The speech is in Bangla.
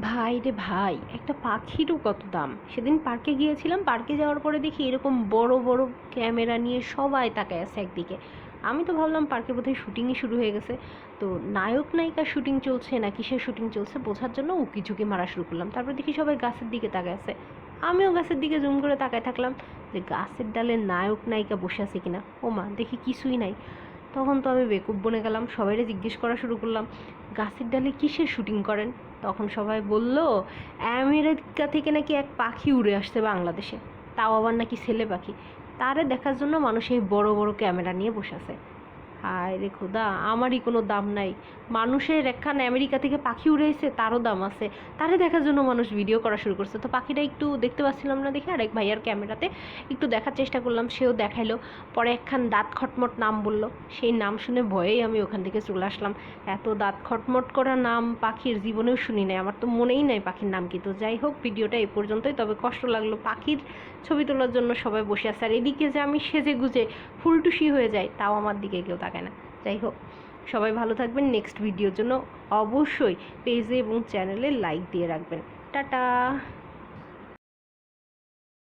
ভাই রে ভাই, একটা পাখিরও কত দাম। সেদিন পার্কে গিয়েছিলাম, পার্কে যাওয়ার পরে দেখি এরকম বড় বড় ক্যামেরা নিয়ে সবাই তাকায় আছে একদিকে। আমি তো ভাবলাম পার্কে বোধহয় শুটিংই শুরু হয়ে গেছে। তো নায়ক নায়িকার শুটিং চলছে না কিসের শুটিং চলছে বোঝার জন্য উকি ঝুঁকি মারা শুরু করলাম। তারপর দেখি সবাই গাছের দিকে তাকায় আছে। আমিও গাছের দিকে জুম করে তাকায় থাকলাম যে গাছের ডালে নায়ক নায়িকা বসে আছে কিনা। ও মা, দেখি কিছুই নাই। তখন তো আমি বেকুব বনে গেলাম, সবাইরে জিজ্ঞেস করা শুরু করলাম গাছের ডালে কিসের শুটিং করেন। তখন সবাই বলল আমেরিকা থেকে নাকি এক পাখি উড়ে আসছে বাংলাদেশে, তাও আবার নাকি ছেলে পাখি। তারে দেখার জন্য মানুষ এই বড় বড় ক্যামেরা নিয়ে বসে আছে। হায় রে খোদা, আমারই কোনো দাম নাই? মানুষের একখান আমেরিকা থেকে পাখি উড়ে এসে তারও দাম আছে। তারে দেখার জন্য মানুষ ভিডিও করা শুরু করছে। তো পাখিটা একটু দেখতে পাচ্ছিলাম না দেখে আরেক ভাইয়ার ক্যামেরাতে একটু দেখার চেষ্টা করলাম, সেও দেখাইলো। পরে একখান দাঁত খটমট নাম বলল, সেই নাম শুনে ভয়েই আমি ওখান থেকে চলে আসলাম। এত দাঁত খটমট করা নাম পাখির জীবনেও শুনি নাই, আমার তো মনেই নাই পাখির নাম কি। তো যাই হোক, ভিডিওটা এই পর্যন্তই। তবে কষ্ট লাগলো, পাখির ছবি তোলার জন্য সবাই বসে আছে, আর এদিকে যে আমি সেজে গুজে ফুলটুসি হয়ে যাই তাও আমার দিকে কেউ তাকায় না। যাই হোক, সবাই ভালো থাকবেন। নেক্সট ভিডিওর জন্য অবশ্যই পেজে এবং চ্যানেলে লাইক দিয়ে রাখবেন। টাটা।